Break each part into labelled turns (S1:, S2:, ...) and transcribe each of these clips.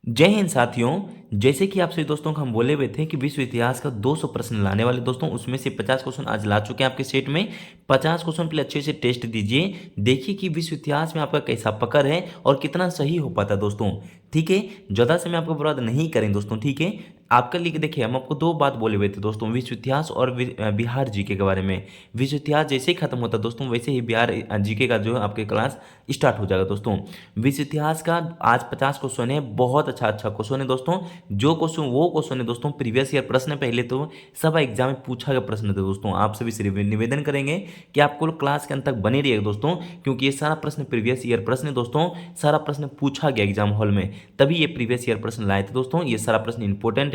S1: जय हिंद साथियों। जैसे कि आप सभी दोस्तों को हम बोले हुए थे कि विश्व इतिहास का 200 प्रश्न लाने वाले दोस्तों, उसमें से 50 क्वेश्चन आज ला चुके हैं आपके सेट में। 50 क्वेश्चन पहले अच्छे से टेस्ट दीजिए, देखिए कि विश्व इतिहास में आपका कैसा पकड़ है और कितना सही हो पाता है दोस्तों। ठीक है, ज़्यादा समय आपको बर्बाद नहीं करें दोस्तों। ठीक है, आपके लिए देखिए हम आपको दो बात बोले हुए थे दोस्तों, विश्व इतिहास और बिहार जीके के बारे में। विश्व इतिहास जैसे ही खत्म होता है दोस्तों, वैसे ही बिहार जीके का जो है आपके क्लास स्टार्ट हो जाएगा दोस्तों। विश्व इतिहास का आज 50 क्वेश्चन है, बहुत अच्छा अच्छा क्वेश्चन है दोस्तों। जो क्वेश्चन वो क्वेश्चन है दोस्तों प्रीवियस ईयर प्रश्न, पहले तो सब एग्जाम में पूछा गया प्रश्न थे दोस्तों। आप सभी से निवेदन करेंगे कि आपको क्लास के अंत तक बने रहिए दोस्तों, क्योंकि ये सारा प्रश्न प्रीवियस ईयर प्रश्न है दोस्तों। सारा प्रश्न पूछा गया एग्जाम हॉल में, तभी ये प्रीवियस ईयर प्रश्न लाए थे दोस्तों। ये सारा प्रश्न इंपॉर्टेंट है।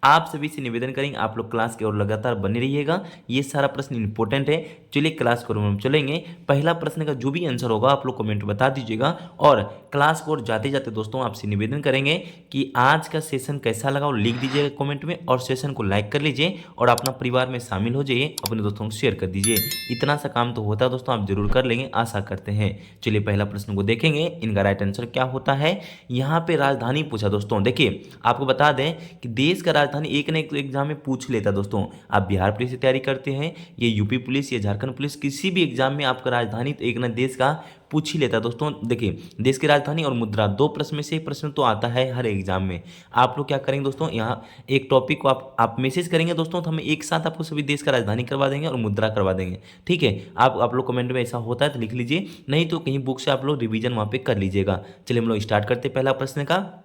S1: आप सभी से निवेदन करेंगे आप लोग क्लास के और लगातार बने रहिएगा, ये सारा प्रश्न इंपॉर्टेंट है। चलिए क्लास को हम चलेंगे। पहला प्रश्न का जो भी आंसर होगा आप लोग कमेंट बता दीजिएगा। और क्लास को और जाते जाते दोस्तों आपसे निवेदन करेंगे कि आज का सेशन कैसा लगा और लिख दीजिएगा कमेंट में, और सेशन को लाइक कर लीजिए और अपना परिवार में शामिल हो जाइए, अपने दोस्तों को शेयर कर दीजिए। इतना सा काम तो होता है दोस्तों, आप जरूर कर लेंगे, आशा करते हैं। चलिए पहला प्रश्न को देखेंगे, इनका राइट आंसर क्या होता है। यहाँ पे राजधानी पूछा दोस्तों। देखिए आपको बता दें कि देश का राजधानी एक ना एक तो एग्जाम में पूछ लेता दोस्तों। आप बिहार पुलिस की तैयारी करते हैं, ये यूपी पुलिस या झारखंड पुलिस, किसी भी एग्जाम में आपका राजधानी तो एक ना देश का पूछ ही लेता दोस्तों। देखिए देश की राजधानी और मुद्रा, दो प्रश्न में से एक प्रश्न तो आता है हर एग्जाम में। आप लोग क्या करेंगे दोस्तों, यहाँ एक टॉपिक को आप मैसेज करेंगे दोस्तों, तो हम एक साथ आपको सभी देश का राजधानी करवा देंगे और मुद्रा करवा देंगे। ठीक है, आप लोग कमेंट में ऐसा होता है तो लिख लीजिए, नहीं तो कहीं बुक से आप लोग रिवीजन वहाँ पे कर लीजिएगा। चलिए हम लोग स्टार्ट करते हैं पहला प्रश्न का।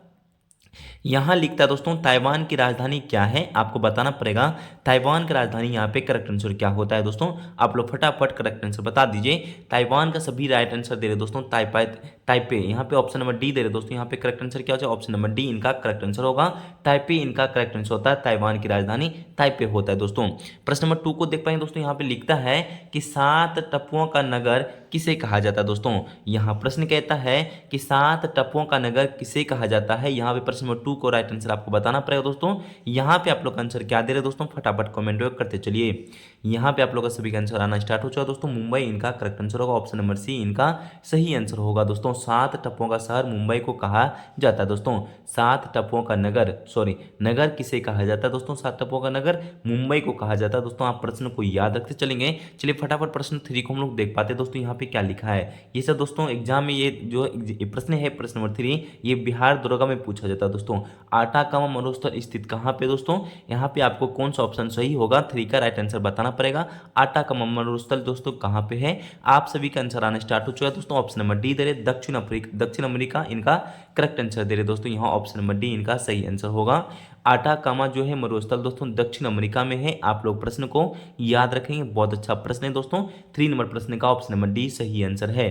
S1: यहाँ लिखता है दोस्तों ताइवान की राजधानी क्या है, आपको बताना पड़ेगा ताइवान की राजधानी। यहाँ पे करेक्ट आंसर क्या होता है दोस्तों, आप लोग फटाफट करेक्ट आंसर बता दीजिए। ताइवान का सभी राइट आंसर दे रहे दोस्तों, ताइपे। यहाँ पे ऑप्शन नंबर डी दे रहे दोस्तों। यहाँ पे करेक्ट आंसर क्या हो जाए, ऑप्शन नंबर डी इनका करेक्ट आंसर होगा। ताइपे इनका करेक्ट आंसर होता है, ताइवान की राजधानी ताइपे होता है दोस्तों। प्रश्न नंबर 2 को देख पाएंगे दोस्तों, यहाँ पे लिखता है कि 7 टपुओं का नगर किसे कहा जाता है दोस्तों। यहाँ प्रश्न कहता है कि 7 टपुओं का नगर किसे कहा जाता है। यहाँ पे प्रश्न नंबर 2 को राइट आंसर आपको बताना पड़ेगा दोस्तों। यहाँ पे आप लोग का आंसर क्या दे रहे दोस्तों, फटाफट कमेंट करते चलिए। यहाँ पे आप लोग का सभी का आंसर आना स्टार्ट हो चुका दोस्तों। मुंबई इनका करेक्ट आंसर होगा, ऑप्शन नंबर सी इनका सही आंसर होगा दोस्तों। 7 टपुओं का शहर मुंबई को कहा जाता है दोस्तों। 7 टपुओं का नगर, सॉरी नगर किसे कहा जाता है दोस्तों, 7 टपुओं का नगर मुंबई को कहा जाता है दोस्तों। आप प्रश्न को याद रखते चलेंगे। चलिए फटाफट प्रश्न 3 को हम लोग देख पाते दोस्तों, यहाँ पे क्या लिखा है। ये सब दोस्तों एग्जाम में ये जो प्रश्न है, प्रश्न नंबर 3, ये बिहार दरोगा में पूछा जाता है दोस्तों। आटाकामा मरुस्थल स्थित कहाँ पे दोस्तों, यहाँ पे आपको कौन सा ऑप्शन सही होगा, 3 का राइट आंसर बताना पड़ेगा। आटाकामा मरुस्थल दोस्तों कहाँ पे है। आप सभी का आंसर आना स्टार्ट हो चुका है दोस्तों। ऑप्शन नंबर डी दे रहे दक्षिण अमेरिका इनका करेक्ट आंसर दे रहे दोस्तों। यहाँ ऑप्शन नंबर डी इनका सही आंसर होगा। आटाकामा जो है मरुस्थल दोस्तों दक्षिण अमेरिका में है। आप लोग प्रश्न को याद रखेंगे, बहुत अच्छा प्रश्न है दोस्तों। 3 नंबर प्रश्न का ऑप्शन नंबर डी सही आंसर है।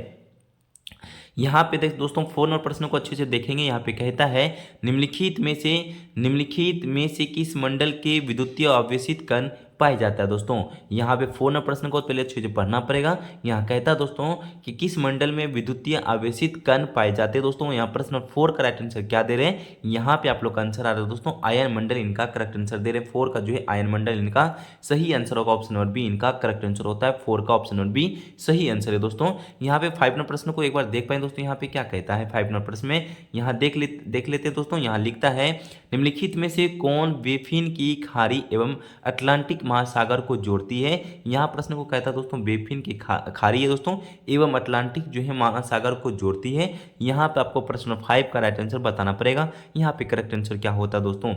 S1: यहाँ पे देख दोस्तों 4 नंबर प्रश्न को अच्छे से देखेंगे। यहाँ पे कहता है निम्नलिखित में से किस मंडल के विद्युतीय आवेशित कण पाए जाता है दोस्तों। यहाँ पे 4 नंबर प्रश्न को पहले अच्छे से पढ़ना पड़ेगा। यहाँ कहता है दोस्तों कि किस मंडल में विद्युतीय आवेशित कण पाए जाते हैं दोस्तों। यहाँ प्रश्न 4 का राइट आंसर क्या दे रहे हैं, यहाँ पे आप लोग का आंसर आ रहा है दोस्तों आयन मंडल इनका करेक्ट आंसर दे रहे हैं। 4 का जो है आयन मंडल इनका सही आंसर होगा, ऑप्शन नंबर बी इनका करेक्ट आंसर होता है। 4 का ऑप्शन नंबर बी सही आंसर है दोस्तों। यहाँ पे 5 नंबर प्रश्न को एक बार देख पाए दोस्तों, यहाँ पे क्या कहता है 5 नंबर प्रश्न में, यहाँ देख लेते हैं दोस्तों। यहाँ लिखता है निम्नलिखित में से कौन बेफिन की खाड़ी एवं अटलांटिक महासागर को जोड़ती है। यहाँ प्रश्न को कहता है दोस्तों बेफिन की खाड़ी है दोस्तों एवं अटलांटिक जो है महासागर को जोड़ती है। यहाँ पे आपको प्रश्न 5 का राइट आंसर बताना पड़ेगा। यहाँ पे करेक्ट आंसर क्या होता है दोस्तों,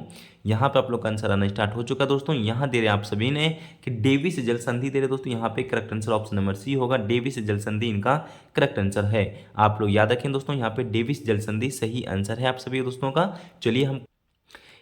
S1: यहाँ पे आप लोग का आंसर आना स्टार्ट हो चुका है दोस्तों। यहाँ दे रहे आप सभी ने कि डेविस जल संधि दे रहे दोस्तों। यहाँ पे correct answer option number C होगा, डेविस जल संधि इनका करेक्ट आंसर है। आप लोग याद रखें दोस्तों, यहाँ पे डेविस जल संधि सही आंसर है आप सभी दोस्तों का। चलिए हम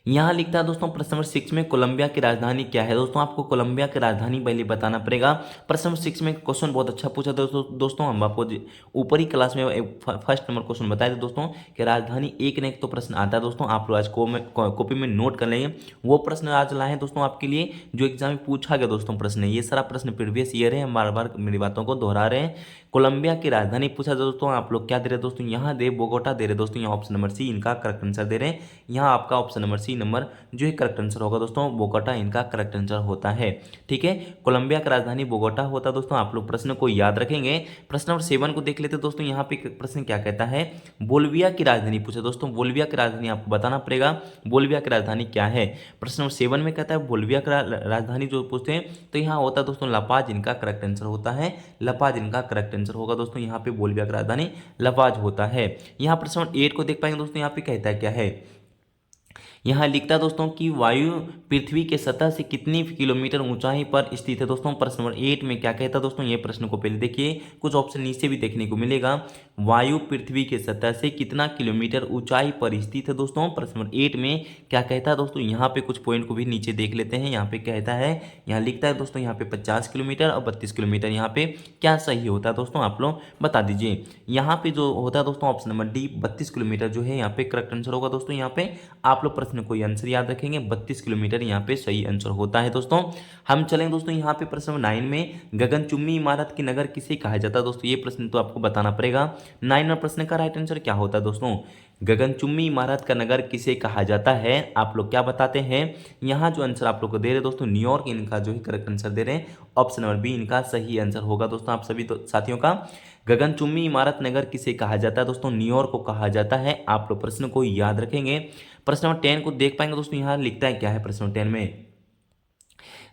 S1: यहाँ लिखता है दोस्तों प्रश्न नंबर 6 में कोलंबिया की राजधानी क्या है दोस्तों। आपको कोलंबिया की राजधानी पहले बताना पड़ेगा। प्रश्न नंबर 6 में क्वेश्चन बहुत अच्छा पूछा दोस्तों। हम आपको ऊपरी क्लास में फर्स्ट नंबर क्वेश्चन बताए थे दोस्तों कि राजधानी एक न एक तो प्रश्न आता है दोस्तों। आप लोग आज कॉपी में नोट कर लेंगे। वो प्रश्न आज लाए हैं दोस्तों आपके लिए जो एग्जाम में पूछा गया दोस्तों प्रश्न है। ये सारा प्रश्न प्रीवियस ईयर है, हम बार बार मेरी बातों को दोहरा रहे हैं। कोलंबिया की राजधानी पूछा दोस्तों, आप लोग क्या दे रहे दोस्तों, यहाँ दे बोगोटा दे रहे दोस्तों। यहाँ ऑप्शन नंबर सी इनका करेक्ट आंसर दे रहे हैं। यहाँ आपका option number C C number जो है करेक्ट आंसर होगा दोस्तों, बोगोटा इनका करेक्ट आंसर होता है। ठीक है, कोलंबिया का राजधानी बोगोटा होता है दोस्तों, आप लोग प्रश्न को याद रखेंगे। प्रश्न नंबर 7 को देख लेते हैं दोस्तों, यहाँ पे प्रश्न क्या कहता है, बोल्विया की राजधानी पूछा दोस्तों, बोल्विया की राजधानी आपको बताना पड़ेगा, बोल्विया की राजधानी क्या है। प्रश्न नंबर 7 में कहता है बोल्विया की राजधानी जो पूछते हैं तो यहाँ होता है दोस्तों लापाज इनका करेक्ट आंसर होता है, लापाज इनका करेक्ट आंसर होगा दोस्तों, यहाँ पे बोल्विया की राजधानी लापाज होता है। यहाँ प्रश्न नंबर 8 को देख पाएंगे दोस्तों, यहाँ पे कहता है क्या है, यहाँ लिखता है दोस्तों कि वायु पृथ्वी के सतह से कितनी किलोमीटर ऊंचाई पर स्थित है दोस्तों। प्रश्न नंबर 8 में क्या कहता है दोस्तों, ये प्रश्न को पहले देखिए, कुछ ऑप्शन नीचे भी देखने को मिलेगा। वायु पृथ्वी के सतह से कितना किलोमीटर ऊंचाई पर स्थित है दोस्तों। प्रश्न नंबर 8 में क्या कहता है दोस्तों, यहाँ पे कुछ पॉइंट को भी नीचे देख लेते हैं। यहाँ पे कहता है, यहाँ लिखता है दोस्तों, यहाँ पे 50 किलोमीटर और 32 किलोमीटर, यहाँ पे क्या सही होता है दोस्तों, आप लोग बता दीजिए। यहाँ पे जो होता है दोस्तों ऑप्शन नंबर डी 32 किलोमीटर जो है यहाँ पे करेक्ट आंसर होगा दोस्तों। यहाँ पे आप लोग प्रश्न को आंसर याद रखेंगे, 32 किलोमीटर यहाँ पे सही आंसर होता है दोस्तों। हम चलेंगे दोस्तों यहाँ पे प्रश्न नंबर 9 में, गगनचुंबी इमारत की नगर किसे कहा जाता है दोस्तों, ये प्रश्न तो आपको बताना पड़ेगा। 9 नंबर प्रश्न का राइट आंसर क्या होता है दोस्तों, गगनचुंबी इमारत का नगर किसे कहा जाता है, आप लोग क्या बताते हैं। यहाँ जो आंसर आप लोग को दे रहे दोस्तों, न्यूयॉर्क इनका जो है करेक्ट आंसर दे रहे हैं, ऑप्शन नंबर बी इनका सही आंसर होगा दोस्तों। आप सभी साथियों का गगनचुंबी इमारत नगर किसे कहा जाता है दोस्तों, न्यूयॉर्क को कहा जाता है, आप लोग प्रश्न को याद रखेंगे। प्रश्न नंबर 10 को देख पाएंगे दोस्तों, यहाँ लिखता है क्या है प्रश्न नंबर 10 में,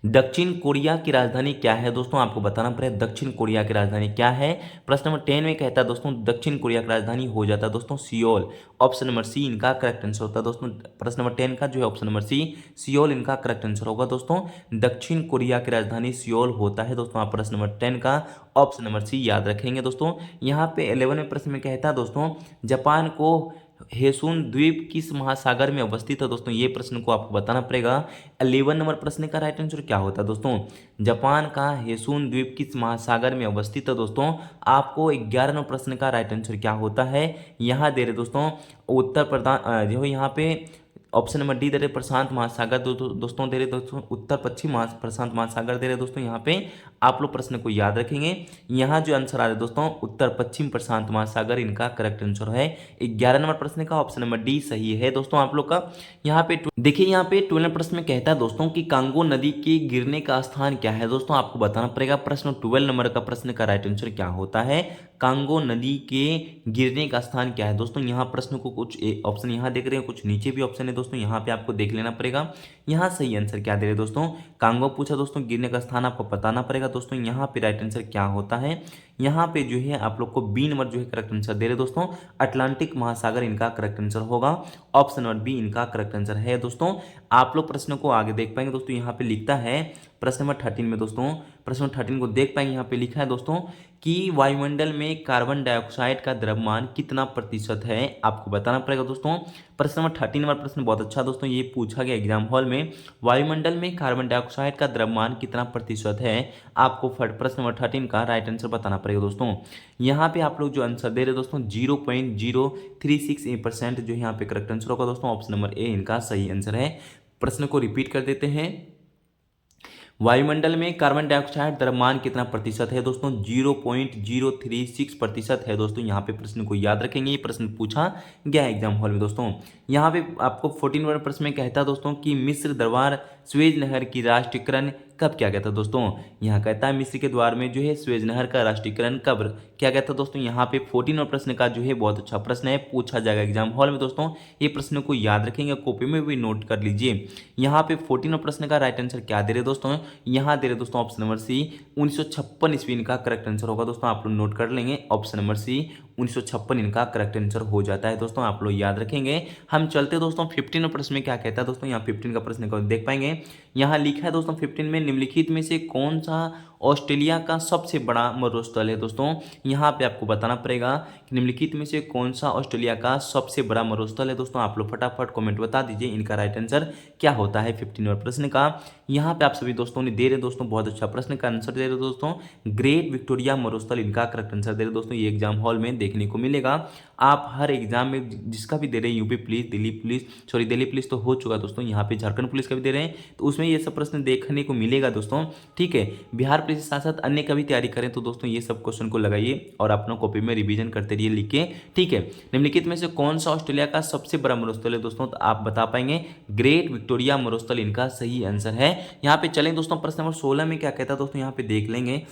S1: दक्षिण कोरिया की राजधानी क्या है दोस्तों, आपको बताना पड़ेगा दक्षिण कोरिया की राजधानी क्या है। प्रश्न नंबर 10 में कहता है दोस्तों, दक्षिण कोरिया की राजधानी हो जाता है दोस्तों सियोल, ऑप्शन नंबर सी इनका करेक्ट आंसर होता है दोस्तों। प्रश्न नंबर 10 का जो है ऑप्शन नंबर सी सियोल इनका करेक्ट आंसर होगा दोस्तों, दक्षिण कोरिया की राजधानी सियोल होता है दोस्तों। आप प्रश्न नंबर 10 का ऑप्शन नंबर सी याद रखेंगे दोस्तों। यहाँ पे 11वें प्रश्न में कहता है दोस्तों, जापान को हेसुन द्वीप किस महासागर में अवस्थित है दोस्तों, ये प्रश्न को आपको बताना पड़ेगा। 11 नंबर प्रश्न का राइट आंसर क्या होता है दोस्तों, जापान का हेसुन द्वीप किस महासागर में अवस्थित है दोस्तों। आपको 11 नंबर प्रश्न का राइट आंसर क्या होता है, यहाँ दे रहे दोस्तों उत्तर प्रदेश जो यहाँ पे ऑप्शन नंबर डी दे रहे प्रशांत महासागर दोस्तों दे रहे दोस्तों, उत्तर पश्चिम प्रशांत महासागर दे रहे दोस्तों। यहाँ पे आप लोग प्रश्न को याद रखेंगे, यहाँ जो आंसर आ रहा है दोस्तों उत्तर पश्चिम प्रशांत महासागर इनका करेक्ट आंसर है। 11 नंबर प्रश्न का ऑप्शन नंबर डी सही है दोस्तों आप लोग का। यहाँ पे देखिए, यहाँ पे 12 प्रश्न में कहता है दोस्तों कि कांगो नदी के गिरने का स्थान क्या है दोस्तों, आपको बताना पड़ेगा। प्रश्न 12 नंबर का प्रश्न का राइट आंसर क्या होता है, कांगो नदी के गिरने का स्थान क्या है दोस्तों। यहाँ प्रश्न को कुछ ऑप्शन यहाँ देख रहे हैं, कुछ नीचे भी ऑप्शन है दोस्तों, यहाँ पे आपको देख लेना पड़ेगा। यहाँ सही आंसर क्या दे रहे दोस्तों, कांगो पूछा दोस्तों, गिरने का स्थान आपको बताना पड़ेगा दोस्तों। यहाँ पे राइट आंसर क्या होता है, यहाँ पे जो है आप लोग को बी नंबर जो है करेक्ट आंसर दे रहे दोस्तों, अटलांटिक महासागर इनका करेक्ट आंसर होगा, ऑप्शन नंबर बी इनका करेक्ट आंसर है दोस्तों। आप लोग प्रश्न को आगे देख पाएंगे दोस्तों, यहाँ पे लिखता है प्रश्न नंबर 13 में दोस्तों, प्रश्न नंबर 13 को देख पाएंगे, यहाँ पे लिखा है दोस्तों कि वायुमंडल में कार्बन डाइऑक्साइड का द्रव्यमान कितना प्रतिशत है, आपको बताना पड़ेगा दोस्तों। प्रश्न नंबर 13 नंबर प्रश्न बहुत अच्छा दोस्तों, ये पूछा गया एग्जाम हॉल में, वायुमंडल में कार्बन डाइऑक्साइड का द्रव्यमान कितना प्रतिशत है, आपको प्रश्न नंबर 13 का राइट आंसर बताना पड़ेगा दोस्तों। यहाँ पे आप लोग जो आंसर दे रहे दोस्तों 0.036% जो यहाँ पे करेक्ट आंसर होगा दोस्तों, ऑप्शन नंबर ए इनका सही आंसर है। प्रश्न को रिपीट कर देते हैं, वायुमंडल में कार्बन डाइऑक्साइड द्रव्यमान कितना प्रतिशत है दोस्तों, 0.036% है दोस्तों। यहाँ पे प्रश्न को याद रखेंगे, ये प्रश्न पूछा गया है एग्जाम हॉल में दोस्तों। यहाँ पे आपको 14 नंबर प्रश्न में कहता है दोस्तों कि मिस्र दरबार स्वेज नहर की राष्ट्रीयकरण कब किया गया था दोस्तों। यहाँ कहता है मिस्र के द्वार में जो है स्वेज नहर का राष्ट्रीयकरण कब किया गया था दोस्तों। यहाँ पे 14 नंबर प्रश्न का जो है बहुत अच्छा प्रश्न है, पूछा जाएगा एग्जाम हॉल में दोस्तों, ये प्रश्न को याद रखेंगे, कॉपी में भी नोट कर लीजिए। यहाँ पे 14 नंबर प्रश्न का राइट आंसर क्या दे रहे दोस्तों, यहाँ दे रहे दोस्तों ऑप्शन नंबर सी 1956 ईस्वी इनका करेक्ट आंसर होगा दोस्तों, आप लोग नोट कर लेंगे, ऑप्शन नंबर सी 1956 इनका करेक्ट आंसर हो जाता है दोस्तों, आप लोग याद रखेंगे। हम चलते दोस्तों 15 प्रश्न में क्या कहता है दोस्तों, यहाँ 15 का प्रश्न को देख पाएंगे। यहाँ लिखा है दोस्तों 15 में, निम्नलिखित में से कौन सा ऑस्ट्रेलिया का सबसे बड़ा मरुस्थल है दोस्तों। यहाँ पे आपको बताना पड़ेगा कि निम्नलिखित में से कौन सा ऑस्ट्रेलिया का सबसे बड़ा मरुस्थल है दोस्तों। आप लोग फटाफट कमेंट बता दीजिए इनका राइट आंसर क्या होता है 15 नंबर प्रश्न का। यहाँ पे आप सभी दोस्तों ने दे रहे दोस्तों, बहुत अच्छा प्रश्न का आंसर दे रहे दोस्तों, ग्रेट विक्टोरिया मरुस्थल इनका करेक्ट आंसर दे रहे दोस्तों। ये एग्जाम हॉल में देखने को मिलेगा, आप हर एग्जाम में जिसका भी दे रहे हैं, यूपी पुलिस, दिल्ली पुलिस तो हो चुका दोस्तों, यहाँ पे झारखंड पुलिस का भी दे रहे हैं, तो उसमें ये सब प्रश्न देखने को मिलेगा दोस्तों। ठीक है, बिहार पुलिस के साथ साथ अन्य का भी तैयारी करें तो दोस्तों ये सब क्वेश्चन को लगाइए और अपना कॉपी में रिवीजन करते रहिए लिख के। ठीक है, निम्नलिखित में से कौन सा ऑस्ट्रेलिया का सबसे बड़ा मरुस्थल है दोस्तों, तो आप बता पाएंगे ग्रेट विक्टोरिया मरुस्थल इनका सही आंसर है। यहाँ पे चलें दोस्तों, प्रश्न नंबर 16 में क्या कहता है दोस्तों, यहाँ पे देख लेंगे।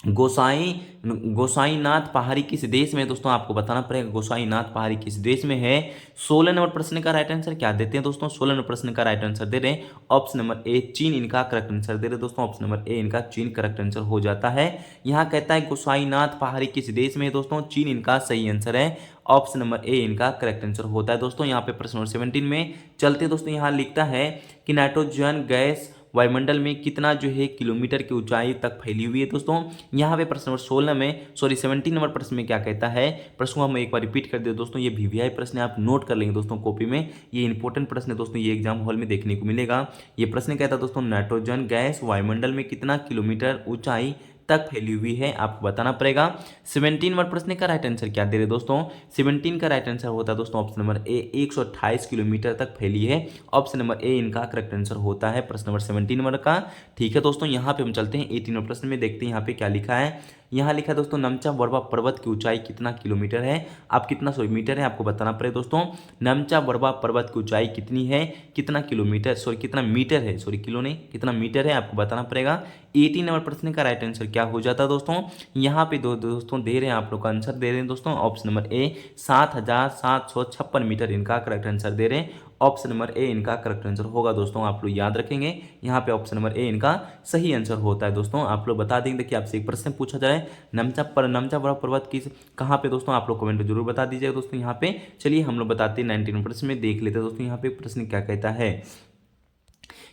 S1: गोसाईनाथ पहाड़ी किस देश में है दोस्तों, आपको बताना पड़ेगा गोसाईनाथ पहाड़ी किस देश में है। 16 नंबर प्रश्न का राइट आंसर क्या देते हैं दोस्तों, 16 नंबर प्रश्न का राइट आंसर दे रहे हैं ऑप्शन नंबर ए चीन, इनका करेक्ट आंसर दे रहे हैं दोस्तों, ऑप्शन नंबर ए इनका चीन करेक्ट आंसर हो जाता है। यहाँ कहता है गोसाईनाथ पहाड़ी किस देश में है दोस्तों, चीन इनका सही आंसर है, ऑप्शन नंबर ए इनका करेक्ट आंसर होता है दोस्तों। यहाँ पे प्रश्न नंबर 17 में चलते दोस्तों, यहाँ लिखता है कि नाइट्रोजन गैस वायुमंडल में कितना जो है किलोमीटर की ऊंचाई तक फैली हुई है दोस्तों। यहाँ पे प्रश्न नंबर 16 में 17 नंबर प्रश्न में क्या कहता है, प्रश्न को हम एक बार रिपीट कर दे दोस्तों, ये वीवीआई प्रश्न है, आप नोट कर लेंगे दोस्तों कॉपी में, ये इंपॉर्टेंट प्रश्न है दोस्तों, ये एग्जाम हॉल में देखने को मिलेगा। ये प्रश्न कहता है दोस्तों नाइट्रोजन गैस वायुमंडल में कितना किलोमीटर ऊंचाई तक फैली हुई है, आपको बताना पड़ेगा। 17 नंबर प्रश्न का राइट आंसर क्या दे रहे दोस्तों, 17 का राइट आंसर होता है दोस्तों ऑप्शन नंबर ए 128 किलोमीटर तक फैली है, ऑप्शन नंबर ए इनका करेक्ट आंसर होता है प्रश्न नंबर 17 नंबर का। ठीक है दोस्तों, यहाँ पे हम चलते हैं 18 नंबर प्रश्न में, देखते हैं यहाँ पे क्या लिखा है। यहाँ लिखा है दोस्तों नमचा बरवा पर्वत की ऊंचाई कितना किलोमीटर है, आप कितना मीटर है आपको बताना पड़ेगा दोस्तों। नमचा बरवा पर्वत की ऊंचाई कितनी है, कितना किलोमीटर, कितना मीटर है, किलो नहीं कितना मीटर है, आपको बताना पड़ेगा। 18 नंबर प्रश्न का राइट आंसर क्या हो जाता है दोस्तों, यहाँ पे दोस्तों दे रहे हैं आप लोग का आंसर दे रहे हैं दोस्तों ऑप्शन नंबर ए 7756 मीटर इनका करेक्ट आंसर दे रहे हैं, ऑप्शन नंबर ए इनका करेक्ट आंसर होगा दोस्तों, आप लोग याद रखेंगे यहाँ पे ऑप्शन नंबर ए इनका सही आंसर होता है दोस्तों। आप लोग बता देंगे कि आपसे एक प्रश्न पूछा जाए नमचा बड़ा पर्वत किस कहाँ पे दोस्तों, आप लोग कमेंट में जरूर बता दीजिएगा दोस्तों। यहाँ पे चलिए हम लोग बताते हैं 19 प्रश्न में, देख लेते हैं दोस्तों यहाँ पे प्रश्न क्या कहता है।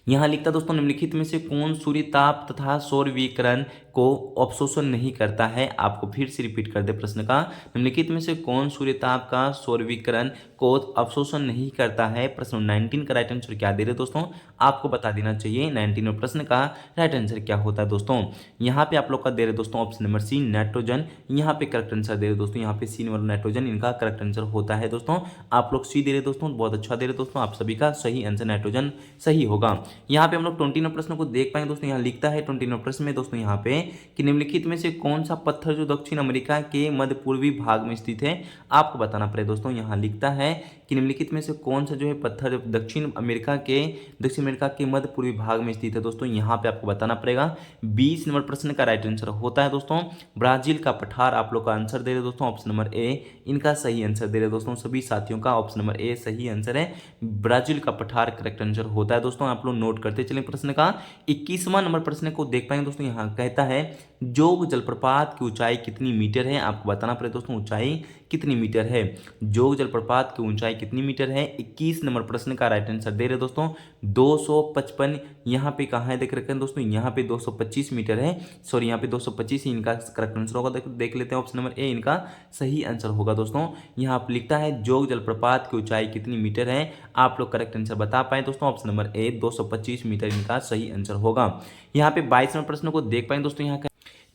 S1: यहाँ लिखता दोस्तों निम्नलिखित में से कौन सूर्य ताप तथा सौर विकिरण को अवशोषण नहीं करता है, आपको फिर से रिपीट कर दे प्रश्न का, निम्नलिखित में से कौन सूर्य ताप का सौर विकिरण को अवशोषण नहीं करता है। प्रश्न 19 का राइट आंसर क्या दे रहे दोस्तों, आपको बता देना चाहिए 19 प्रश्न का राइट आंसर क्या होता है दोस्तों। यहाँ पे आप लोग का दे रहे दोस्तों ऑप्शन नंबर सी नाइट्रोजन, यहाँ पे करेक्ट आंसर दे रहे दोस्तों, यहाँ पे सी नंबर नाइट्रोजन इनका करेक्ट आंसर होता है दोस्तों। आप लोग सी दे रहे दोस्तों, बहुत अच्छा दे रहे दोस्तों, आप सभी का सही आंसर नाइट्रोजन सही होगा। यहाँ पे हम लोग 20 नंबर प्रश्न को देख पाएंगे दोस्तों, यहाँ लिखता है 20 नंबर प्रश्न में दोस्तों यहाँ पे कि निम्नलिखित में से कौन सा पत्थर जो दक्षिण अमेरिका के मध्य पूर्वी भाग में स्थित है, आपको बताना पड़ेगा दोस्तों। यहाँ लिखता है कि निम्नलिखित में से कौन सा जो है पत्थर दक्षिण अमेरिका के मध्य पूर्वी भाग में स्थित है दोस्तों, यहाँ पे आपको बताना पड़ेगा। 20 नंबर प्रश्न का राइट आंसर होता है दोस्तों ब्राजील का पठार, आप लोग का आंसर दे रहे दोस्तों ऑप्शन नंबर ए इनका सही आंसर दे रहे दोस्तों, सभी साथियों का ऑप्शन नंबर ए सही आंसर है, ब्राजील का पठार करेक्ट आंसर होता है दोस्तों। आप लोग नोट करते चलें प्रश्न का। 21वां नंबर प्रश्न को देख पाएंगे दोस्तों, यहाँ कहता है जोग जलप्रपात की ऊंचाई कितनी मीटर है, आपको बताना पड़ेगा दोस्तों ऊंचाई कितनी मीटर है, जोग जलप्रपात की ऊंचाई कितनी मीटर है। 21 नंबर प्रश्न का राइट आंसर दे रहे दोस्तों 255, यहाँ पे कहाँ है देख रखे हैं दोस्तों, यहाँ पे 225 मीटर है, यहाँ पे 225 ही इनका करेक्ट आंसर होगा, देख लेते हैं ऑप्शन नंबर ए इनका सही आंसर होगा दोस्तों। यहाँ पे लिखता है जोग जलप्रपात की ऊंचाई कितनी मीटर है, आप लोग करेक्ट आंसर बता पाए दोस्तों, ऑप्शन नंबर ए 225 मीटर इनका सही आंसर होगा। यहाँ पे 22 नंबर प्रश्न को देख पाएंगे दोस्तों, यहाँ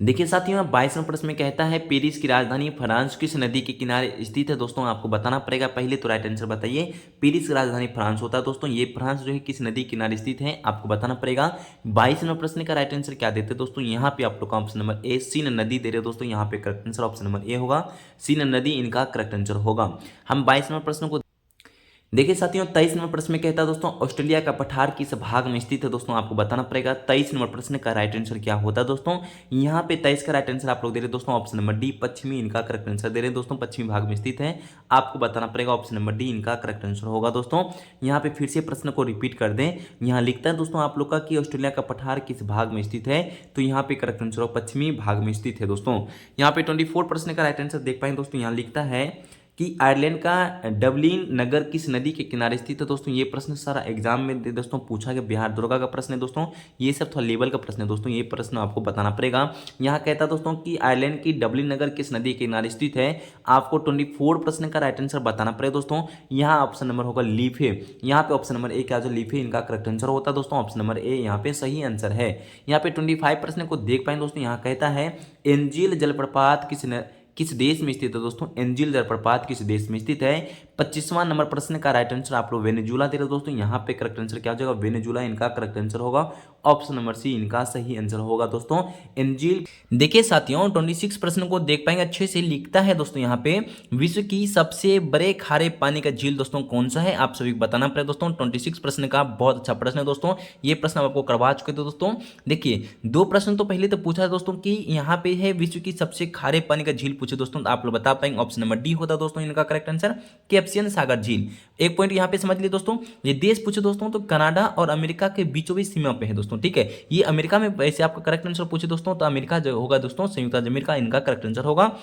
S1: देखिए साथियों 22वें प्रश्न में कहता है पेरिस की राजधानी फ्रांस किस नदी के किनारे स्थित है दोस्तों, आपको बताना पड़ेगा। पहले तो राइट आंसर बताइए, पेरिस की राजधानी फ्रांस होता है दोस्तों, ये फ्रांस जो है किस नदी के किनारे स्थित है, आपको बताना पड़ेगा। 22वें प्रश्न का राइट आंसर क्या देते हैं दोस्तों, यहाँ पे आप लोग का ऑप्शन नंबर ए सीन नदी दे रहे हो दोस्तों, यहाँ पे correct answer option number A होगा, सीन नदी इनका करेक्ट आंसर होगा। हम 22वें प्रश्न को देखिए साथियों 23 नंबर प्रश्न में कहता है दोस्तों ऑस्ट्रेलिया का पठार किस भाग में स्थित है दोस्तों, आपको बताना पड़ेगा। 23 नंबर प्रश्न का राइट आंसर क्या होता है दोस्तों, यहाँ पे 23 का राइट आंसर आप लोग दे रहे दोस्तों ऑप्शन नंबर डी पश्चिमी इनका करेक्ट आंसर दे रहे हैं दोस्तों, पश्चिमी भाग में स्थित है, आपको बताना पड़ेगा ऑप्शन नंबर डी इनका करेक्ट आंसर होगा दोस्तों। यहाँ पे फिर से प्रश्न को रिपीट कर दें, यहाँ लिखता है दोस्तों आप लोग का कि ऑस्ट्रेलिया का पठार किस भाग में स्थित है, तो यहाँ पे करेक्ट आंसर पश्चिमी भाग में स्थित है दोस्तों। यहाँ पे 24 प्रश्न का राइट आंसर देख पाएंगे दोस्तों, यहाँ लिखता है कि आयरलैंड का डबलिन नगर किस नदी के किनारे स्थित है दोस्तों, ये प्रश्न सारा एग्जाम में दोस्तों पूछा गया, बिहार दुर्गा का प्रश्न है दोस्तों, ये सब थोड़ा लेवल का प्रश्न है दोस्तों, ये प्रश्न आपको बताना पड़ेगा। यहाँ कहता है दोस्तों कि आयरलैंड की डबलिन नगर किस नदी के किनारे स्थित है, आपको 24 प्रश्न का राइट आंसर बताना पड़ेगा दोस्तों। यहाँ ऑप्शन नंबर होगा लीफे, यहाँ पे ऑप्शन नंबर ए क्या जो लीफे इनका करेक्ट आंसर होता है दोस्तों, ऑप्शन नंबर ए यहाँ पे सही आंसर है। यहाँ पे 25 प्रश्न को देख पाएंगे दोस्तों, यहाँ कहता है एंजिल जलप्रपात किस देश में स्थित है दोस्तों, एंजिल जलप्रपात किस देश में स्थित है। 25वां नंबर प्रश्न का राइट आंसर आप लोग वेनेजुला दे रहे हो दोस्तों। यहाँ पे करेक्ट आंसर क्या हो जाएगा, वेनेजुला इनका करेक्ट आंसर होगा। ऑप्शन नंबर सी इनका सही आंसर होगा दोस्तों, एंजिल। देखिए साथियों 26 प्रश्न को देख पाएंगे अच्छे से, लिखता है दोस्तों यहाँ पे विश्व की सबसे बड़े खारे पानी का झील दोस्तों कौन सा है, आप सभी को बताना पड़ेगा दोस्तों। 26 प्रश्न का बहुत अच्छा प्रश्न है दोस्तों, ये प्रश्न आपको करवा चुके थे दोस्तों। देखिए 2 प्रश्न तो पहले तो पूछा है दोस्तों कि यहाँ पे है विश्व की सबसे खारे पानी का झील पूछे दोस्तों, तो आप लोग बता पाएंगे ऑप्शन नंबर डी होता दोस्तों इनका करेक्ट आंसर, कैप्सियन सागर झील। एक पॉइंट यहाँ पे समझ लिए दोस्तों, ये देश पूछे दोस्तों तो कनाडा और अमेरिका के बीचों बीच सीमा पे है दोस्तों, ठीक है। ये अमेरिका में वैसे आपका करेक्ट आंसर पूछे दोस्तों तो अमेरिका जो होगा दोस्तों, संयुक्त राज्य अमेरिका इनका करेक्ट आंसर होगा।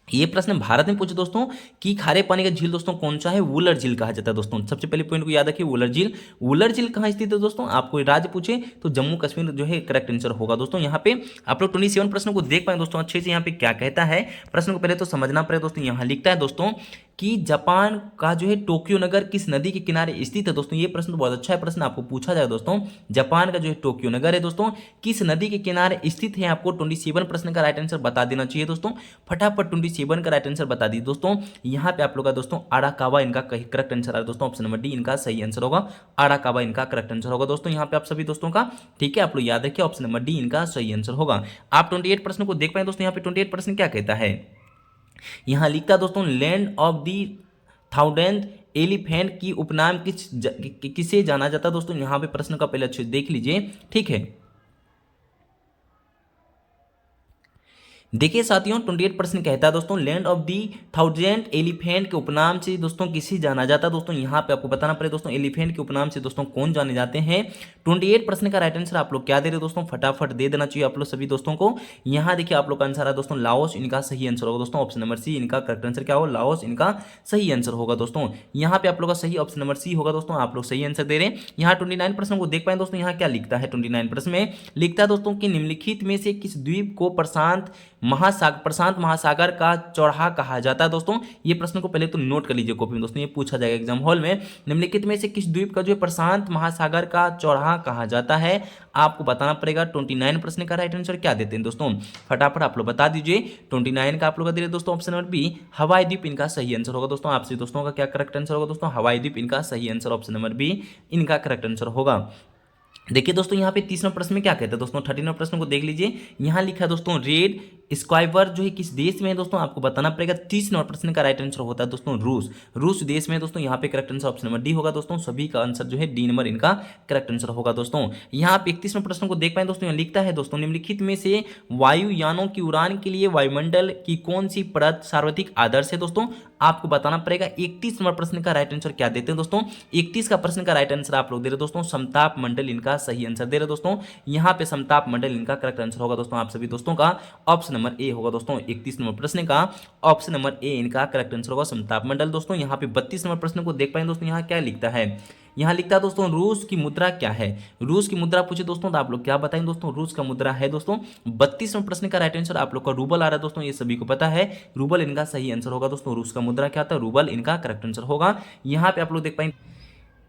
S1: ये प्रश्न भारत में पूछे दोस्तों कि खारे पानी का झील दोस्तों कौन सा है, वुलर झील कहा जाता है दोस्तों। सबसे पहले पॉइंट को याद रखिए, वुलर झील। वुलर झील कहाँ स्थित है दोस्तों, आपको राज्य पूछे तो जम्मू कश्मीर जो है करेक्ट आंसर होगा दोस्तों। यहाँ पे आप लोग 27 प्रश्न को देख पाए दोस्तों अच्छे से, यहाँ पे क्या कहता है प्रश्न को पहले तो समझना पड़ेगा दोस्तों। यहाँ लिखता है दोस्तों कि जापान का जो है टोक्यो नगर किस नदी के किनारे स्थित है दोस्तों। ये प्रश्न तो बहुत अच्छा है, प्रश्न आपको पूछा जाए दोस्तों। जापान का जो है टोक्यो नगर है दोस्तों किस नदी के किनारे स्थित है, आपको 27 प्रश्न का राइट आंसर बता देना चाहिए दोस्तों। फटाफट 27 का राइट आंसर बता दी दोस्तों। यहाँ पे आप लोग का दोस्तों आराकावा इनका करेक्ट आंसर आ रहा है दोस्तों, ऑप्शन नंबर डी इनका सही आंसर होगा। आराकावा इनका करेक्ट आंसर होगा दोस्तों यहाँ पे आप सभी दोस्तों का, ठीक है। आप लोग याद रखिए ऑप्शन नंबर डी इनका सही आंसर होगा। आप 28 प्रश्न को देख पाए दोस्तों, यहाँ पे 28 प्रश्न क्या कहता है, यहाँ लिखता दोस्तों land of the thousand elephant की उपनाम किसे जाना जाता है दोस्तों। यहाँ पे प्रश्न का पहले अच्छे देख लीजिए, ठीक है। देखिए साथियों 28 प्रश्न कहता है दोस्तों land of the thousand elephant के उपनाम से दोस्तों किसे जाना जाता है दोस्तों। यहाँ पे आपको बताना पड़ेगा दोस्तों एलिफेंट के उपनाम से दोस्तों कौन जाने जाते हैं। 28 प्रश्न का राइट आंसर आप लोग क्या दे रहे हो दोस्तों, फटाफट दे देना चाहिए आप लोग सभी दोस्तों को। यहाँ देखिए आप लोग का आंसर है दोस्तों लाओस, इनका सही आंसर होगा दोस्तों, ऑप्शन नंबर सी इनका करेक्ट आंसर क्या होगा, लाओस इनका सही आंसर होगा दोस्तों। यहाँ पे आप लोग का सही ऑप्शन नंबर सी होगा दोस्तों, आप लोग सही आंसर दे रहे हैं। यहाँ 29 प्रश्न को देख पाए दोस्तों, यहाँ क्या लिखता है 29 प्रश्न में लिखता है दोस्तों कि निम्नलिखित में से किस द्वीप को प्रशांत महासागर का चौराहा कहा जाता है दोस्तों। ये प्रश्न को पहले तो नोट कर लीजिए कॉपी में दोस्तों, ये पूछा जाएगा एग्जाम हॉल में। निम्नलिखित में से किस द्वीप का जो है प्रशांत महासागर का चौराहा कहा जाता है, आपको बताना पड़ेगा। 29 प्रश्न का राइट आंसर क्या देते हैं दोस्तों, फटाफट आप लोग बता दीजिए। 29 का आप लोग का दे रहे दोस्तों ऑप्शन नंबर बी हवाई द्वीप इनका सही आंसर होगा दोस्तों। आपसे दोस्तों का क्या करेक्ट आंसर होगा दोस्तों, हवाई द्वीप इनका सही आंसर, ऑप्शन नंबर बी इनका करेक्ट आंसर होगा। देखिए दोस्तों यहाँ पे 30वां प्रश्न में क्या कहते हैं दोस्तों, 30वां प्रश्न को देख लीजिए। यहाँ लिखा है दोस्तों रेड स्क्वाइवर जो है किस देश में है दोस्तों, आपको बताना पड़ेगा। 30वां प्रश्न का राइट आंसर होता है दोस्तों रूस देश में दोस्तों। यहाँ पे correct answer option number D होगा दोस्तों, सभी का आंसर जो है डी नंबर इनका करेक्ट आंसर होगा दोस्तों। यहाँ पे 31वां प्रश्न को देख पाए दोस्तों, यहाँ लिखता है दोस्तों निम्नलिखित में से वायुयानों की उड़ान के लिए वायुमंडल की कौन सी परत सर्वाधिक आदर्श है दोस्तों, आपको बताना पड़ेगा। 31 नंबर प्रश्न का राइट आंसर क्या देते हैं दोस्तों, 31 का प्रश्न का राइट आंसर आप लोग दे रहे दोस्तों समताप मंडल इनका सही आंसर दे रहे दोस्तों। यहाँ पे समताप मंडल इनका करेक्ट आंसर होगा दोस्तों, आप सभी दोस्तों का ऑप्शन नंबर ए होगा दोस्तों। 31 नंबर प्रश्न का ऑप्शन नंबर ए इनका करेक्ट आंसर होगा समताप मंडल दोस्तों। यहाँ पे 32 नंबर प्रश्न को देख पाए दोस्तों, यहाँ क्या लिखता है, यहाँ लिखता है दोस्तों रूस की मुद्रा क्या है। रूस की मुद्रा पूछे दोस्तों तो आप लोग क्या बताएंगे दोस्तों, रूस का मुद्रा है दोस्तों। 32वें प्रश्न का राइट आंसर आप लोग का रूबल आ रहा है दोस्तों, ये सभी को पता है रूबल इनका सही आंसर होगा दोस्तों। रूस का मुद्रा क्या था, रूबल इनका करेक्ट आंसर होगा। यहाँ पे आप लोग देख पाएंगे,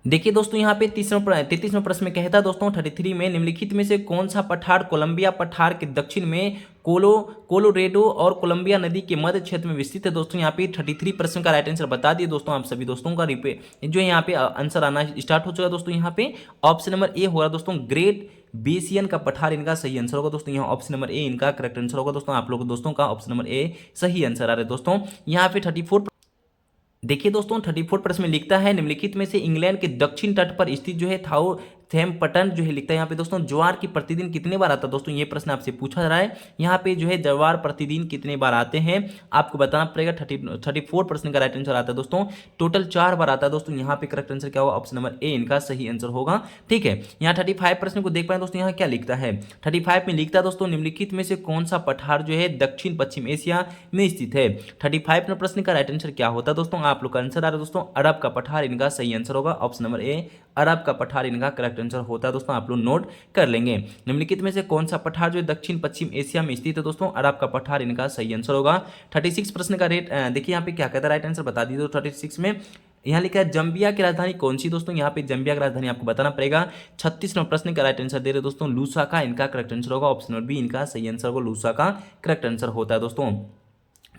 S1: देखिए दोस्तों यहाँ पे 33वां प्रश्न में कहता है दोस्तों 33 में निम्नलिखित में से कौन सा पठार कोलंबिया पठार के दक्षिण में कोलोरेडो और कोलंबिया नदी के मध्य क्षेत्र में विस्तृत है दोस्तों। यहाँ पे 33 प्रश्न का राइट आंसर बता दिए दोस्तों, आप सभी दोस्तों का जो यहाँ पे आंसर आना स्टार्ट हो चुका है दोस्तों। यहाँ पे ऑप्शन नंबर ए होगा दोस्तों ग्रेट बेसियन का पठार इनका सही आंसर होगा दोस्तों। यहाँ ऑप्शन नंबर ए इनका करेक्ट आंसर होगा दोस्तों, आप लोग दोस्तों का ऑप्शन नंबर ए सही आंसर आ रहा है दोस्तों। यहाँ पे 34 देखिए दोस्तों 34 प्रश्न में लिखता है निम्नलिखित में से इंग्लैंड के दक्षिण तट पर स्थित जो है थैम्पटन जो है लिखता है यहाँ पे दोस्तों ज्वार की प्रतिदिन कितने बार आता है दोस्तों, ये प्रश्न आपसे पूछा जा रहा है। यहाँ पे जो है ज्वार प्रतिदिन कितने बार आते हैं आपको बताना पड़ेगा। 34 प्रश्न का राइट आंसर आता है दोस्तों, टोटल 4 बार आता है दोस्तों। यहाँ पे करेक्ट आंसर क्या होगा, ऑप्शन नंबर ए इनका सही आंसर होगा, ठीक है। यहाँ 35 प्रश्न को देख पाए दोस्तों, यहाँ क्या लिखता है 35 में लिखता है दोस्तों निम्नलिखित में से कौन सा पठार जो है दक्षिण पश्चिम एशिया में स्थित है। 35 प्रश्न का राइट आंसर क्या होता है दोस्तों, आप लोग का आंसर आ रहा है दोस्तों अरब का पठार इनका सही आंसर होगा, ऑप्शन नंबर ए अरब का पठार इनका करेक्ट आंसर होता है दोस्तों, आप लोग नोट कर लेंगे। निम्नलिखित में से कौन सा पठार जो दक्षिण पश्चिम एशिया में स्थित है दोस्तों, अरब का पठार इनका सही आंसर होगा। 36 प्रश्न का रेट देखिए यहाँ पे क्या कहता है राइट आंसर बता दीजिए। 36 में यहाँ लिखा है जम्बिया की राजधानी कौन सी दोस्तों, यहाँ पे जम्बिया की राजधानी आपको बताना पड़ेगा। 36 नंबर प्रश्न का राइट आंसर दे रहे दोस्तों लूसाका इनका करेक्ट आंसर होगा, ऑप्शन नंबर बी इनका सही आंसर होगा, लूसाका करेक्ट आंसर होता है दोस्तों।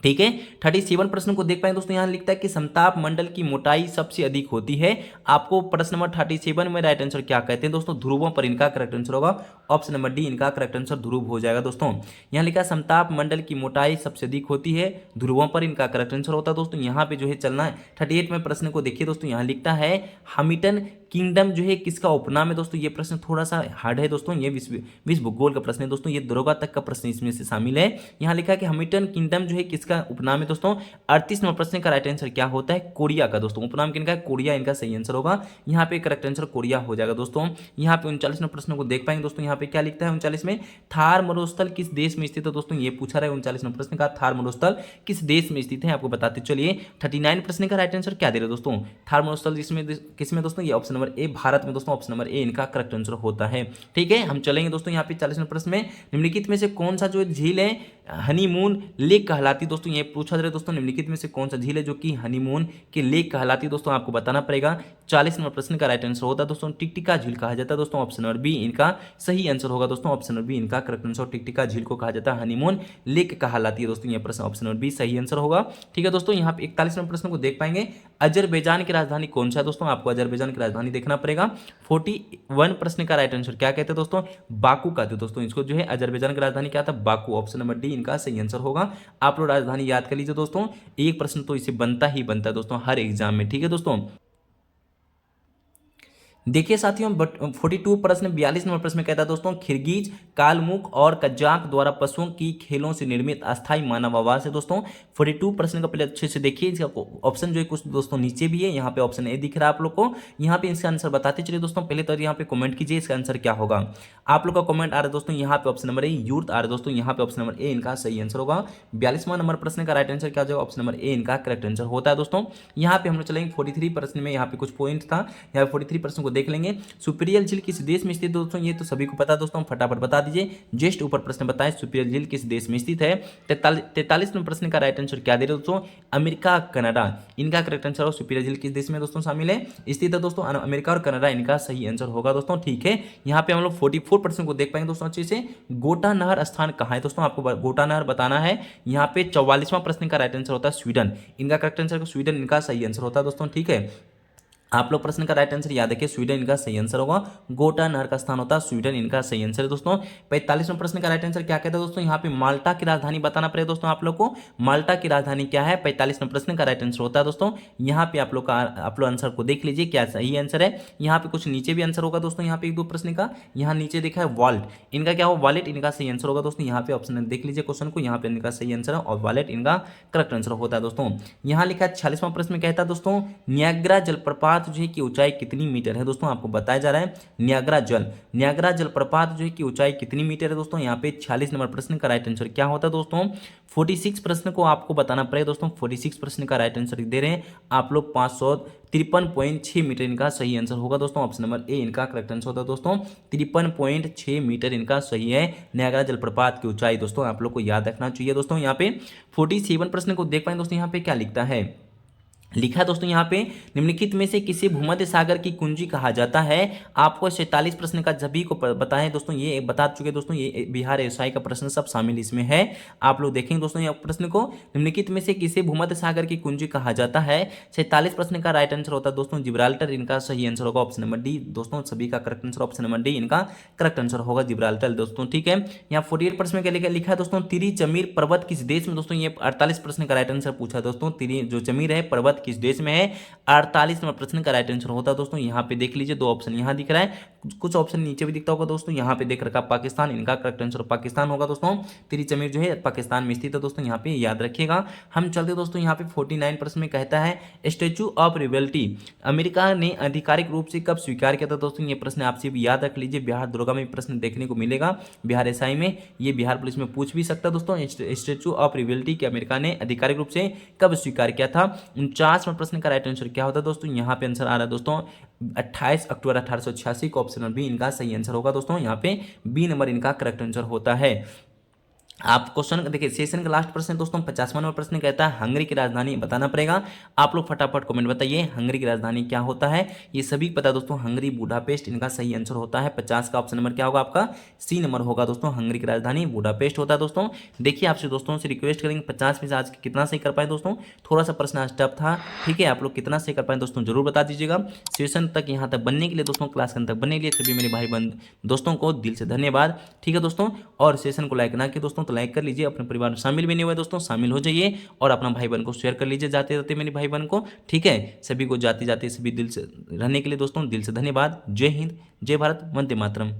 S1: ठीक है। 37 प्रश्न को देख पाएंगे दोस्तों, यहाँ लिखता है कि समताप मंडल की मोटाई सबसे अधिक होती है। आपको प्रश्न नंबर 37 में राइट आंसर क्या कहते हैं दोस्तों, ध्रुवों पर इनका करेक्ट आंसर होगा ऑप्शन नंबर डी, इनका करेक्ट आंसर ध्रुव हो जाएगा दोस्तों। यहाँ लिखा है समताप मंडल की मोटाई सबसे अधिक होती है, ध्रुवों पर इनका करेक्ट आंसर होता है दोस्तों। यहाँ पे जो है चलना है 38 में प्रश्न को देखिए दोस्तों, यहाँ लिखता है हमिल्टन किंगडम जो है किसका उपनाम है दोस्तों। ये प्रश्न थोड़ा सा हार्ड है दोस्तों, ये विश्व भूगोल का प्रश्न है दोस्तों, ये दरोगा तक का प्रश्न इसमें से शामिल है। यहाँ लिखा है कि हमिल्टन किंगडम जो है किसका उपनाम है दोस्तों। 38 नंबर प्रश्न का राइट आंसर क्या होता है, कोरिया का दोस्तों। उपनाम किनका है, कोरिया, इनका सही आंसर होगा। यहाँ पे करेक्ट आंसर कोरिया हो जाएगा दोस्तों। यहाँ पे 39 नंबर प्रश्न को देख पाएंगे दोस्तों, यहाँ पे क्या लिखता है 39 में, थार मरुस्थल किस देश में स्थित है दोस्तों। ये पूछा रहा है 39 नंबर प्रश्न का, थार मरुस्थल किस देश में स्थित है आपको बताते चलिए। 39 प्रश्न का राइट आंसर क्या दे रहे दोस्तों, थार मरुस्थल जिसमें किसमें दोस्तों, ये ऑप्शन नंबर ए भारत में दोस्तों, ऑप्शन नंबर ए इनका करेक्ट आंसर होता है। ठीक है, हम चलेंगे दोस्तों यहाँ पे 40 नंबर प्रश्न में, निम्नलिखित में से कौन सा जो झील है हनीमून लेक कहलाती दोस्तों। ये पूछा जा रहा है दोस्तों, निम्नलिखित में से कौन सा झील है जो कि हनीमून के लेक कहलाती दोस्तों, आपको बताना पड़ेगा। 40 नंबर प्रश्न का राइट आंसर होता है दोस्तों टिकटिका झील कहा जाता है दोस्तों, ऑप्शन नंबर बी इनका सही आंसर होगा दोस्तों, ऑप्शन नंबर बी इनका करेक्ट आंसर। टिकटिका झील को कहा जाता है हनीमून लेक कहलाती है दोस्तों, ये प्रश्न ऑप्शन नंबर बी सही आंसर होगा। ठीक है दोस्तों, यहाँ पे 41 नंबर प्रश्न को देख पाएंगे, अजरबैजान की राजधानी कौन सा है दोस्तों, आपको अजरबैजान की राजधानी देखना पड़ेगा। 41 प्रश्न का राइट आंसर क्या कहते हैं दोस्तों, बाकू कहते हैं दोस्तों, इसको जो है अजरबैजान की राजधानी क्या था, बाकू, ऑप्शन नंबर डी इनका सही आंसर होगा। आप लोग राजधानी याद कर लीजिए दोस्तों, एक प्रश्न तो इसे बनता ही बनता है दोस्तों हर एग्जाम में। ठीक है दोस्तों, देखिए साथियों 42 प्रश्न 42 नंबर प्रश्न में कहता है दोस्तों, खिरगीज, कालमुख और कज्जाक द्वारा पशुओं की खेलों से निर्मित अस्थायी मानव आवास है दोस्तों। 42 प्रश्न का पहले अच्छे से देखिए, इसका ऑप्शन जो है कुछ दोस्तों नीचे भी है, यहाँ पे ऑप्शन ए दिख रहा है आप लोग को। यहाँ पे इसका आंसर बताते चलिए दोस्तों, पहले तो यहाँ पे कमेंट कीजिए इसका आंसर क्या होगा। आप लोग का कमेंट आ रहा है दोस्तों, यहाँ पे ऑप्शन नंबर ए यूर्थ आ रहा है दोस्तों, यहाँ पे ऑप्शन नंबर ए इनका सही आंसर होगा। 42वां नंबर प्रश्न का राइट आंसर क्या हो जाएगा, ऑप्शन नंबर ए इनका करेक्ट आंसर होता है दोस्तों। यहाँ पे हम लोग चलेंगे 43 प्रश्न में, यहाँ पे कुछ पॉइंट था, यहाँ पे 43 प्रश्न को देख लेंगे। सुपीरियर झील किस देश में स्थित दोस्तों, ये तो सभी को पता है दोस्तों, फटाफट बता दीजिए। जस्ट ऊपर प्रश्न बताएं, सुपीरियर झील किस देश में स्थित है। 43 नंबर प्रश्न का राइट आंसर क्या दे रहे दोस्तों, अमेरिका कनाडा, इनका करेक्ट आंसर हो। सुपीरियर झील किस देश में दोस्तों शामिल है, स्थित है दोस्तों, अमेरिका और कनाडा, इनका सही आंसर होगा दोस्तों। ठीक है, यहाँ पे हम लोग 44 प्रश्न को देख पाएंगे दोस्तों अच्छे से। गोटा नहर स्थान कहाँ है दोस्तों, आपको गोटा नहर बताना है। यहाँ पे 44वां प्रश्न का राइट आंसर होता है स्वीडन, इनका करेक्ट आंसर स्वीडन, इनका सही आंसर होता है दोस्तों। ठीक है, आप लोग प्रश्न का राइट आंसर याद रखिए, स्वीडन इनका सही आंसर होगा। गोटा नहर का स्थान होता है स्वीडन, इनका सही आंसर है दोस्तों। 45वां प्रश्न का राइट आंसर क्या कहता है दोस्तों, यहाँ पे माल्टा की राजधानी बताना पड़ेगा दोस्तों आप लोग को। माल्टा की राजधानी क्या है, 45वां प्रश्न का राइट आंसर होता है दोस्तों। यहाँ पे आप लोग आंसर को देख लीजिए क्या सही आंसर है। यहाँ पे कुछ नीचे भी आंसर होगा दोस्तों, यहाँ पे एक दो प्रश्न का, यहाँ नीचे देखा है वॉल्ट, इनका क्या हो, वॉलेट, इनका सही आंसर होगा दोस्तों। यहाँ पे ऑप्शन देख लीजिए क्वेश्चन को, यहाँ पे इनका सही आंसर है और वॉलेट इनका करेक्ट आंसर होता है दोस्तों। यहाँ लिखा है 46वां प्रश्न में कहता है दोस्तों, नियाग्रा जलप्रपात जो है की ऊंचाई कितनी मीटर है दोस्तों, आपको बताया जा रहा है नियाग्रा जलप्रपात जो है की ऊंचाई कितनी मीटर है दोस्तों। यहाँ पे 46 नंबर प्रश्न का राइट आंसर क्या होता है दोस्तों। 46 प्रश्न को आपको बताना पड़ेगा दोस्तों, 46 प्रश्न का राइट आंसर दे रहे हैं आप लोग 553.6 मीटर, इनका सही आंसर होगा दोस्तों, ऑप्शन नंबर ए इनका करेक्ट आंसर होता है दोस्तों। 53.6 मीटर इनका सही है नियाग्रा जलप्रपात की ऊंचाई दोस्तों, आप लोग को याद रखना चाहिए दोस्तों। यहाँ पे 47 प्रश्न को देख पाए दोस्तों, यहाँ पे क्या लिखता है, लिखा है दोस्तों यहाँ पे, निम्नलिखित में से किसे भूमध्य सागर की कुंजी कहा जाता है। आपको 47 प्रश्न का सभी को बताएं दोस्तों, ये बता चुके दोस्तों, ये बिहार एएसआई का प्रश्न सब शामिल इसमें है। आप लोग देखेंगे दोस्तों ये प्रश्न को, निम्नलिखित में से किसे भूमध्य सागर की कुंजी कहा जाता है। 47 प्रश्न का राइट आंसर होता है दोस्तों जिब्राल्टर, इनका सही आंसर होगा ऑप्शन नंबर डी दोस्तों, सभी का correct answer option number D इनका करेक्ट आंसर होगा जिब्राल्टर दोस्तों। ठीक है, यहाँ 48 प्रश्न में क्या लिखा है दोस्तों, तिरी चमीर पर्वत किस देश में दोस्तों, ये 48 प्रश्न का राइट आंसर पूछा दोस्तों, तिरी जो चमीर है पर्वत किस देश में है। 48 नंबर प्रश्न का राइट आंसर होता है दोस्तों, यहाँ पे देख लीजिए दो ऑप्शन यहाँ दिख रहा है, कुछ ऑप्शन नीचे भी दिखता होगा दोस्तों, यहाँ पे देख रखा पाकिस्तान, इनका करेक्ट आंसर पाकिस्तान होगा दोस्तों। तिरी चमीर जो है पाकिस्तान में स्थित है दोस्तों, यहाँ पे याद रखिएगा। हम चलते दोस्तों यहाँ पे 49 प्रश्न में कहता है, स्टैचू ऑफ लिबर्टी अमेरिका ने आधिकारिक रूप से कब स्वीकार किया था दोस्तों। ये प्रश्न आपसे भी याद रख लीजिए, बिहार दरोगा में प्रश्न देखने को मिलेगा, बिहार एसआई में, ये बिहार पुलिस में पूछ भी सकता है दोस्तों। स्टैचू ऑफ लिबर्टी के अमेरिका ने आधिकारिक रूप से कब स्वीकार किया था। 49वां प्रश्न का राइट आंसर क्या होता है दोस्तों, यहाँ पे आंसर आ रहा है दोस्तों 28 अक्टूबर 1886 को, ऑप्शन बी इनका सही आंसर होगा दोस्तों। यहाँ पे बी नंबर इनका करेक्ट आंसर होता है। आप क्वेश्चन देखिए, सेशन का लास्ट प्रश्न दोस्तों 50वां नंबर प्रश्न कहता है हंगरी की राजधानी बताना पड़ेगा। आप लोग फटाफट कमेंट बताइए हंगरी की राजधानी क्या होता है। ये सभी पता है दोस्तों, हंगरी बुडापेस्ट इनका सही आंसर होता है। 50 का ऑप्शन नंबर क्या होगा आपका, सी नंबर होगा दोस्तों। हंगरी की राजधानी बुडापेस्ट होता है दोस्तों। देखिए आपसे दोस्तों से रिक्वेस्ट करेंगे 50 में से आज कितना सही कर पाए दोस्तों। थोड़ा सा प्रश्न आज टफ था, ठीक है। आप लोग कितना सही कर पाए दोस्तों जरूर बता दीजिएगा। सेशन तक यहाँ तक बनने के लिए दोस्तों, क्लास के अंत तक बनने के लिए सभी मेरे भाई बहन दोस्तों को दिल से धन्यवाद, ठीक है दोस्तों। और सेशन को लाइक ना किए दोस्तों तो लाइक कर लीजिए, अपने परिवार में शामिल भी नहीं हुए दोस्तों शामिल हो जाइए, और अपना भाई बहन को शेयर कर लीजिए जाते जाते मेरे भाई बहन को, ठीक है। सभी को जाते जाते सभी दिल से रहने के लिए दोस्तों दिल से धन्यवाद। जय हिंद, जय भारत, वंदे मातरम।